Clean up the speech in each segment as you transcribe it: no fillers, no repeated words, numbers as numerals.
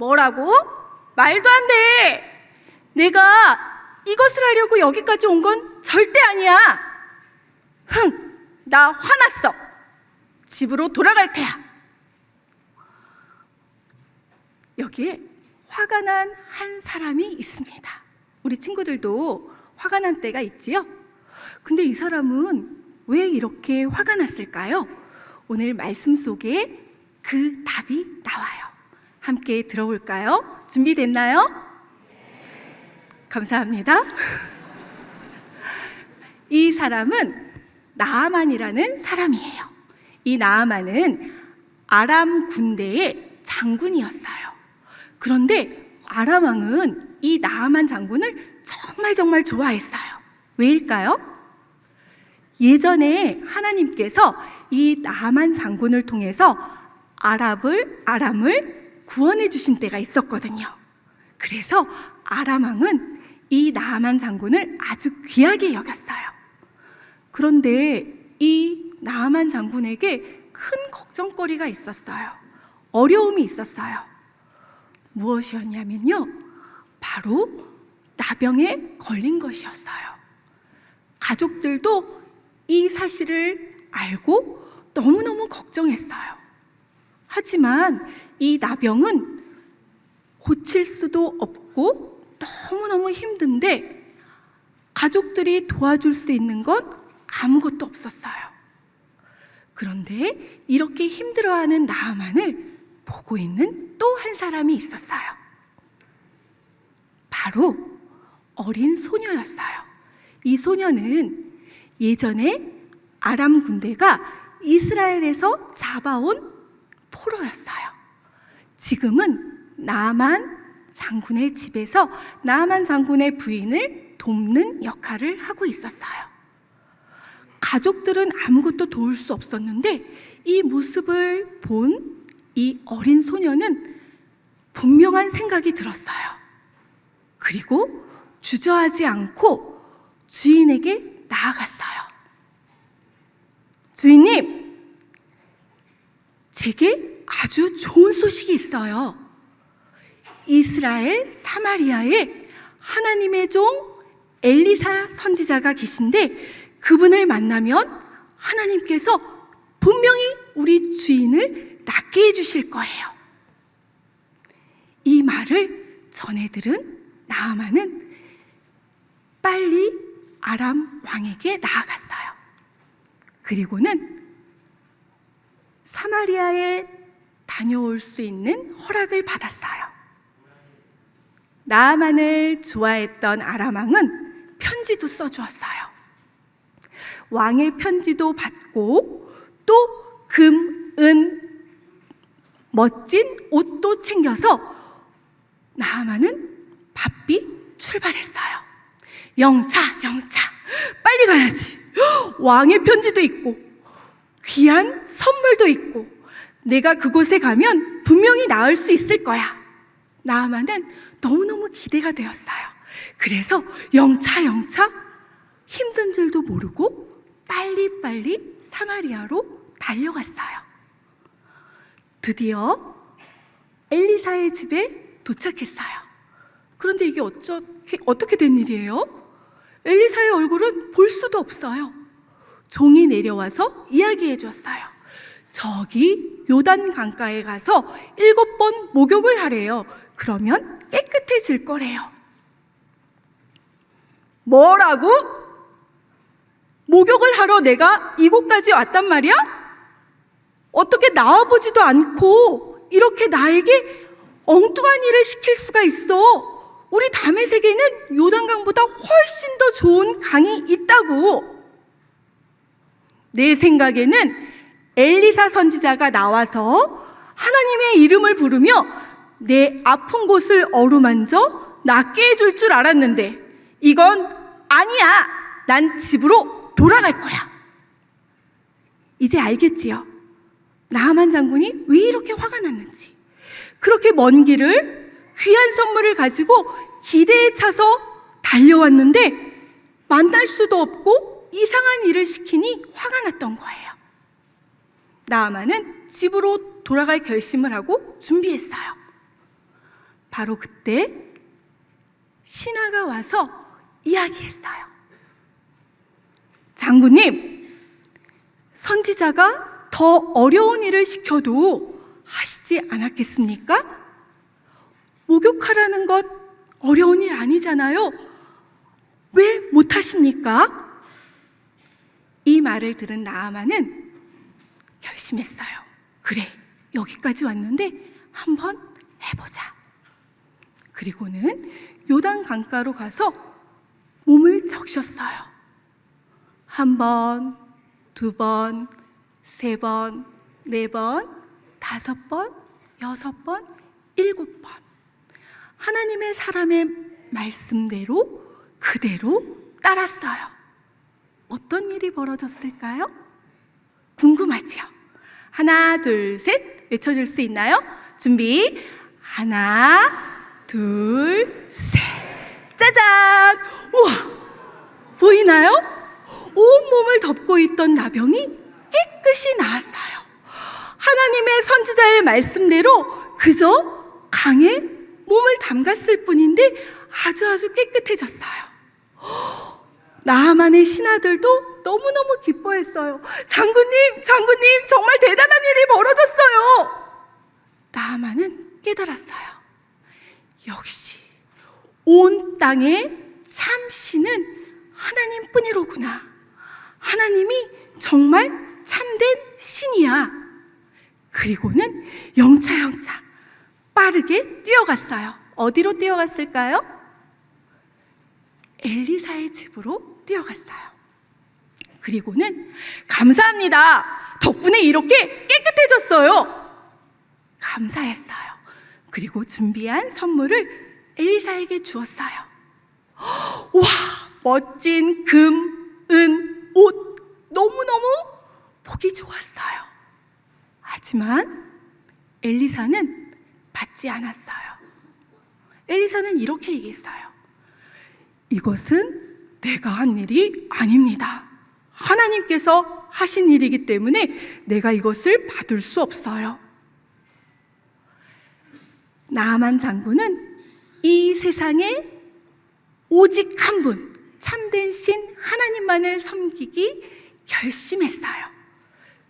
뭐라고? 말도 안 돼! 내가 이것을 하려고 여기까지 온 건 절대 아니야! 나 화났어! 집으로 돌아갈 테야! 여기에 화가 난 한 사람이 있습니다. 우리 친구들도 화가 난 때가 있지요? 근데 이 사람은 왜 이렇게 화가 났을까요? 오늘 말씀 속에 그 답이 나와요. 함께 들어볼까요? 준비됐나요? 감사합니다. 이 사람은 나아만이라는 사람이에요. 이 나아만은 아람 군대의 장군이었어요. 그런데 아람 왕은 이 나아만 장군을 정말 좋아했어요. 왜일까요? 예전에 하나님께서 이 나아만 장군을 통해서 아람을 구원해 주신 때가 있었거든요. 그래서 아람 왕은 이 나아만 장군을 아주 귀하게 여겼어요. 그런데 이 나아만 장군에게 큰 걱정거리가 있었어요. 어려움이 있었어요. 무엇이었냐면요, 바로 나병에 걸린 것이었어요. 가족들도 이 사실을 알고 너무너무 걱정했어요. 하지만 이 나병은 고칠 수도 없고 너무너무 힘든데 가족들이 도와줄 수 있는 건 아무것도 없었어요. 그런데 이렇게 힘들어하는 나아만을 보고 있는 또 한 사람이 있었어요. 바로 어린 소녀였어요. 이 소녀는 예전에 아람 군대가 이스라엘에서 잡아온 포로였어요. 지금은 나아만 장군의 집에서 나아만 장군의 부인을 돕는 역할을 하고 있었어요. 가족들은 아무것도 도울 수 없었는데 이 모습을 본 이 어린 소녀는 분명한 생각이 들었어요. 그리고 주저하지 않고 주인에게 나아갔어요. 주인님, 제게 아주 좋은 소식이 있어요. 이스라엘 사마리아에 하나님의 종 엘리사 선지자가 계신데 그분을 만나면 하나님께서 분명히 우리 주인을 낫게 해주실 거예요. 이 말을 전해 들은 나아만은 빨리 아람 왕에게 나아갔어요. 그리고는 사마리아에 다녀올 수 있는 허락을 받았어요. 나아만을 좋아했던 아람 왕은 편지도 써주었어요. 왕의 편지도 받고 또 금, 은, 멋진 옷도 챙겨서 나아만은 바삐 출발했어요. 영차, 빨리 가야지. 왕의 편지도 있고 귀한 선물도 있고 내가 그곳에 가면 분명히 나을 수 있을 거야. 나아만은 너무너무 기대가 되었어요. 그래서 영차 힘든 줄도 모르고 빨리 사마리아로 달려갔어요. 드디어 엘리사의 집에 도착했어요. 그런데 이게 어떻게 된 일이에요? 엘리사의 얼굴은 볼 수도 없어요. 종이 내려와서 이야기해 줬어요. 저기 요단 강가에 가서 7번 목욕을 하래요. 그러면 깨끗해질 거래요. 뭐라고? 목욕을 하러 내가 이곳까지 왔단 말이야? 어떻게 나와보지도 않고 이렇게 나에게 엉뚱한 일을 시킬 수가 있어? 우리 다메섹에는 요단강보다 훨씬 더 좋은 강이 있다고. 내 생각에는 엘리사 선지자가 나와서 하나님의 이름을 부르며 내 아픈 곳을 어루만져 낫게 해줄 줄 알았는데 이건 아니야. 난 집으로 돌아갈 거야. 이제 알겠지요? 나아만 장군이 왜 이렇게 화가 났는지. 그렇게 먼 길을 귀한 선물을 가지고 기대에 차서 달려왔는데 만날 수도 없고 이상한 일을 시키니 화가 났던 거예요. 나아만은 집으로 돌아갈 결심을 하고 준비했어요. 바로 그때 신하가 와서 이야기했어요. 장군님, 선지자가 더 어려운 일을 시켜도 하시지 않았겠습니까? 목욕하라는 것 어려운 일 아니잖아요. 왜 못하십니까? 이 말을 들은 나아만은 결심했어요. 그래, 여기까지 왔는데 한번 해보자. 그리고는 요단 강가로 가서 몸을 적셨어요. 1번, 2번, 3번, 4번, 5번, 6번, 7번. 하나님의 사람의 말씀대로 그대로 따랐어요. 어떤 일이 벌어졌을까요? 궁금하지요? 하나, 둘, 셋 외쳐줄 수 있나요? 준비. 하나, 둘, 셋. 짜잔! 우와! 보이나요? 온몸을 덮고 있던 나병이 깨끗이 나았어요. 하나님의 선지자의 말씀대로 그저 강에 몸을 담갔을 뿐인데 아주 깨끗해졌어요. 나아만의 신하들도 너무너무 기뻐했어요. 장군님, 정말 대단한 일이 벌어졌어요. 나아만은 깨달았어요. 역시 온 땅의 참 신은 하나님뿐이로구나. 하나님이 정말 참된 신이야. 그리고는 영차 빠르게 뛰어갔어요. 어디로 뛰어갔을까요? 엘리사의 집으로 뛰어갔어요. 그리고는 감사합니다. 덕분에 이렇게 깨끗해졌어요. 감사했어요. 그리고 준비한 선물을 엘리사에게 주었어요. 와, 멋진 금, 은, 옷 너무너무 보기 좋았어요. 하지만 엘리사는 받지 않았어요. 엘리사는 이렇게 얘기했어요. 이것은 내가 한 일이 아닙니다. 하나님께서 하신 일이기 때문에 내가 이것을 받을 수 없어요. 나아만 장군은 이 세상에 오직 한 분, 참된 신 하나님만을 섬기기 결심했어요.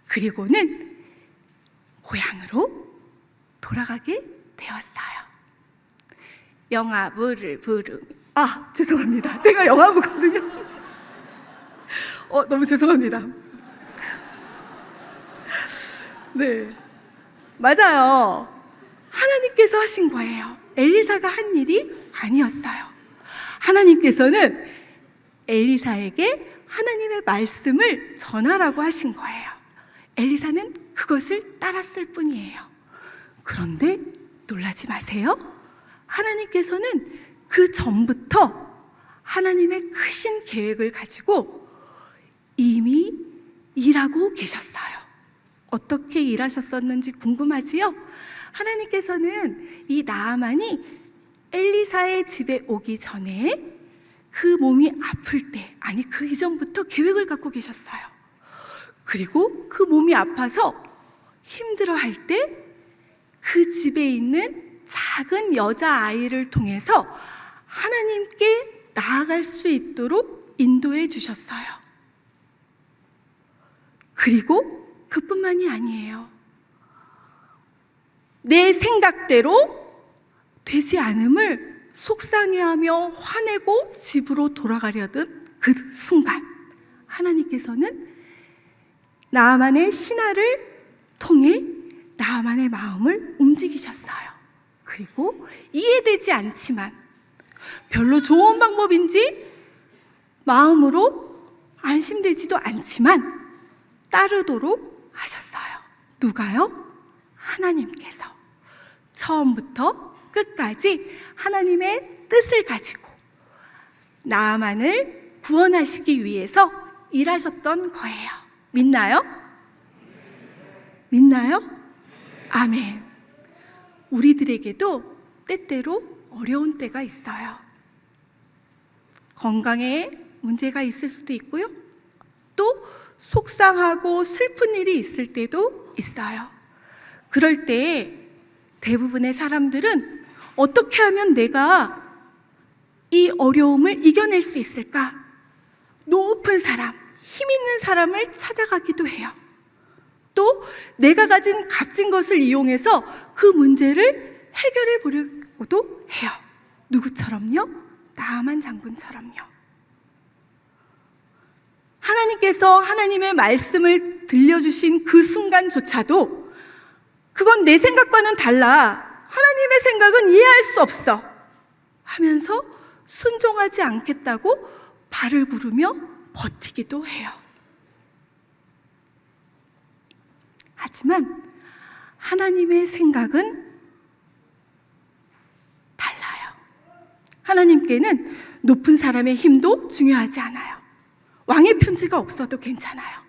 그리고는 고향으로 돌아가게 되었어요. 영아 물을 부르며. 죄송합니다. 제가 영아 보거든요. 너무 죄송합니다. 네, 맞아요. 하나님께서 하신 거예요. 엘리사가 한 일이 아니었어요. 하나님께서는 엘리사에게 하나님의 말씀을 전하라고 하신 거예요. 엘리사는 그것을 따랐을 뿐이에요. 그런데 놀라지 마세요. 하나님께서는 그 전부터 하나님의 크신 계획을 가지고 이미 일하고 계셨어요. 어떻게 일하셨었는지 궁금하지요? 하나님께서는 이 나아만이 엘리사의 집에 오기 전에 그 몸이 아플 때, 아니 그 이전부터 계획을 갖고 계셨어요. 그리고 그 몸이 아파서 힘들어할 때 그 집에 있는 작은 여자아이를 통해서 하나님께 나아갈 수 있도록 인도해 주셨어요. 그리고 그뿐만이 아니에요. 내 생각대로 되지 않음을 속상해하며 화내고 집으로 돌아가려던 그 순간 하나님께서는 나아만의 신하를 통해 나아만의 마음을 움직이셨어요. 그리고 이해되지 않지만 별로 좋은 방법인지 마음으로 안심되지도 않지만 따르도록 하셨어요. 누가요? 하나님께서 처음부터 끝까지 하나님의 뜻을 가지고 나아만을 구원하시기 위해서 일하셨던 거예요. 믿나요? 믿나요? 아멘. 우리들에게도 때때로 어려운 때가 있어요. 건강에 문제가 있을 수도 있고요. 또 속상하고 슬픈 일이 있을 때도 있어요. 그럴 때 대부분의 사람들은 어떻게 하면 내가 이 어려움을 이겨낼 수 있을까? 높은 사람, 힘 있는 사람을 찾아가기도 해요. 또 내가 가진 값진 것을 이용해서 그 문제를 해결해 보려고도 해요. 누구처럼요? 나아만 장군처럼요. 하나님께서 하나님의 말씀을 들려주신 그 순간조차도 그건 내 생각과는 달라. 하나님의 생각은 이해할 수 없어. 하면서 순종하지 않겠다고 발을 구르며 버티기도 해요. 하지만 하나님의 생각은 달라요. 하나님께는 높은 사람의 힘도 중요하지 않아요. 왕의 편지가 없어도 괜찮아요.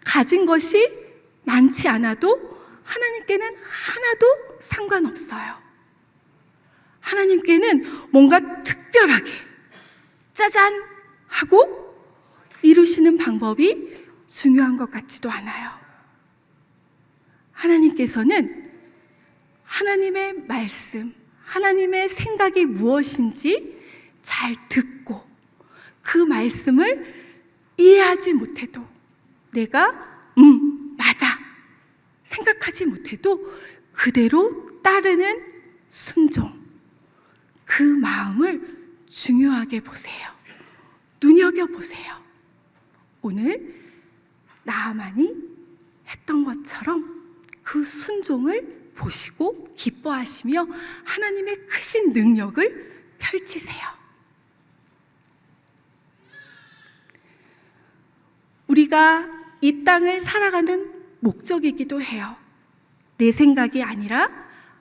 가진 것이 많지 않아도 하나님께는 하나도 상관없어요. 하나님께는 뭔가 특별하게 짜잔 하고 이루시는 방법이 중요한 것 같지도 않아요. 하나님께서는 하나님의 말씀, 하나님의 생각이 무엇인지 잘 듣고 그 말씀을 이해하지 못해도 내가 맞아 생각하지 못해도 그대로 따르는 순종, 그 마음을 중요하게 보세요. 눈여겨보세요. 오늘 나아만이 했던 것처럼 그 순종을 보시고 기뻐하시며 하나님의 크신 능력을 펼치세요. 우리가 이 땅을 살아가는 목적이기도 해요. 내 생각이 아니라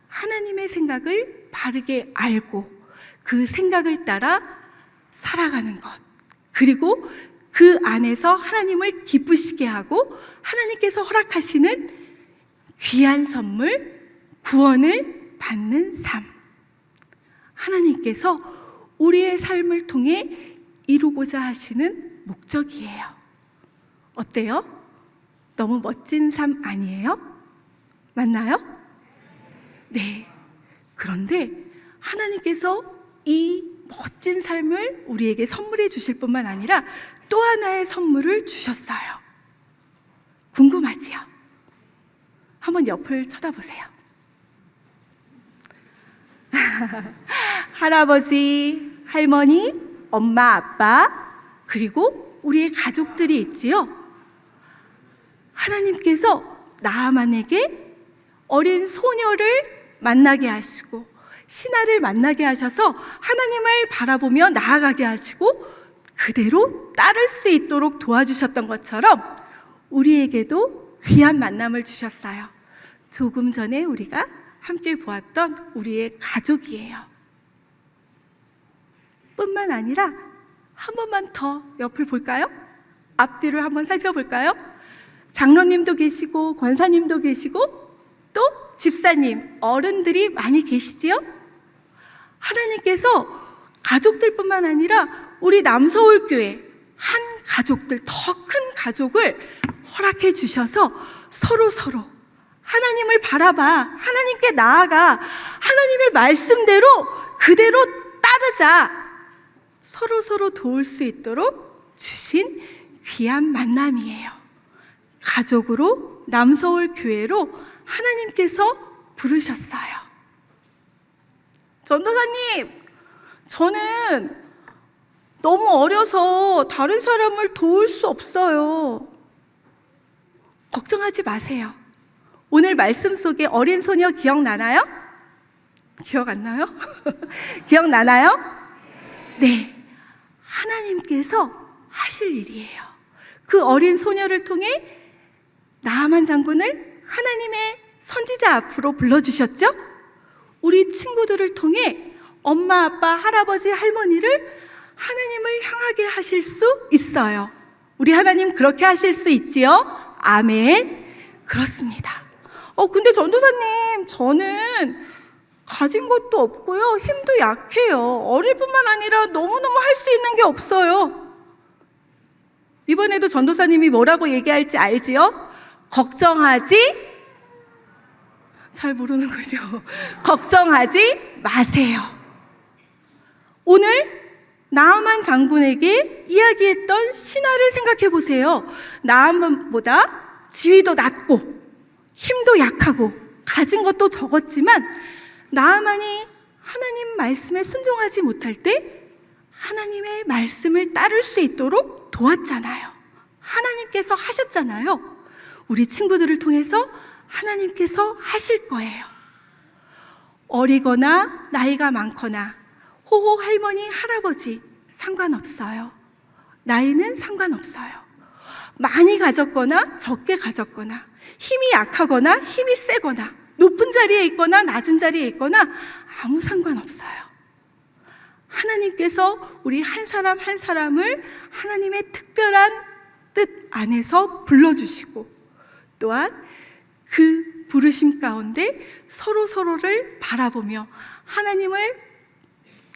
하나님의 생각을 바르게 알고 그 생각을 따라 살아가는 것, 그리고 그 안에서 하나님을 기쁘시게 하고 하나님께서 허락하시는 귀한 선물, 구원을 받는 삶, 하나님께서 우리의 삶을 통해 이루고자 하시는 목적이에요. 어때요? 너무 멋진 삶 아니에요? 맞나요? 네. 그런데 하나님께서 이 멋진 삶을 우리에게 선물해 주실 뿐만 아니라 또 하나의 선물을 주셨어요. 궁금하지요? 한번 옆을 쳐다보세요. 할아버지, 할머니, 엄마, 아빠, 그리고 우리의 가족들이 있지요. 하나님께서 나아만에게 어린 소녀를 만나게 하시고 신하를 만나게 하셔서 하나님을 바라보며 나아가게 하시고 그대로 따를 수 있도록 도와주셨던 것처럼 우리에게도 귀한 만남을 주셨어요. 조금 전에 우리가 함께 보았던 우리의 가족이에요. 뿐만 아니라 한 번만 더 옆을 볼까요? 앞뒤를 한번 살펴볼까요? 장로님도 계시고 권사님도 계시고 또 집사님, 어른들이 많이 계시지요? 하나님께서 가족들뿐만 아니라 우리 남서울교회 한 가족들, 더 큰 가족을 허락해 주셔서 서로 하나님을 바라봐, 하나님께 나아가, 하나님의 말씀대로 그대로 따르자, 서로 도울 수 있도록 주신 귀한 만남이에요. 가족으로 남서울 교회로 하나님께서 부르셨어요. 전도사님, 저는 너무 어려서 다른 사람을 도울 수 없어요. 걱정하지 마세요. 오늘 말씀 속에 어린 소녀 기억나나요? 기억 안 나요? 기억나나요? 네, 하나님께서 하실 일이에요. 그 어린 소녀를 통해 나아만 장군을 하나님의 선지자 앞으로 불러주셨죠? 우리 친구들을 통해 엄마, 아빠, 할아버지, 할머니를 하나님을 향하게 하실 수 있어요. 우리 하나님 그렇게 하실 수 있지요? 아멘. 그렇습니다. 근데 전도사님, 저는 가진 것도 없고요, 힘도 약해요. 어릴 뿐만 아니라 너무너무 할 수 있는 게 없어요. 이번에도 전도사님이 뭐라고 얘기할지 알지요? 걱정하지 잘 모르는군요. 걱정하지 마세요. 오늘 나아만 장군에게 이야기했던 신화를 생각해 보세요. 나아만보다 지위도 낮고 힘도 약하고 가진 것도 적었지만 나아만이 하나님 말씀에 순종하지 못할 때 하나님의 말씀을 따를 수 있도록 도왔잖아요. 하나님께서 하셨잖아요. 우리 친구들을 통해서 하나님께서 하실 거예요. 어리거나 나이가 많거나 호호 할머니 할아버지 상관없어요. 나이는 상관없어요. 많이 가졌거나 적게 가졌거나 힘이 약하거나 힘이 세거나 높은 자리에 있거나 낮은 자리에 있거나 아무 상관없어요. 하나님께서 우리 한 사람 한 사람을 하나님의 특별한 뜻 안에서 불러주시고 또한 그 부르심 가운데 서로를 바라보며 하나님을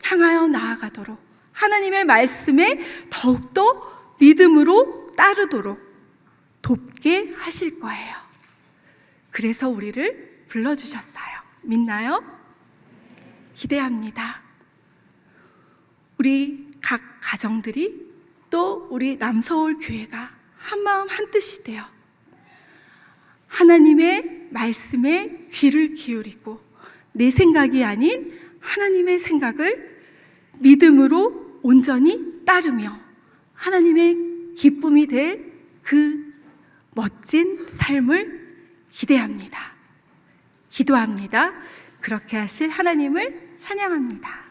향하여 나아가도록 하나님의 말씀에 더욱더 믿음으로 따르도록 돕게 하실 거예요. 그래서 우리를 불러주셨어요. 믿나요? 기대합니다. 우리 각 가정들이 또 우리 남서울 교회가 한마음 한뜻이 되어 하나님의 말씀에 귀를 기울이고 내 생각이 아닌 하나님의 생각을 믿음으로 온전히 따르며 하나님의 기쁨이 될 그 멋진 삶을 기대합니다. 기도합니다. 그렇게 하실 하나님을 찬양합니다.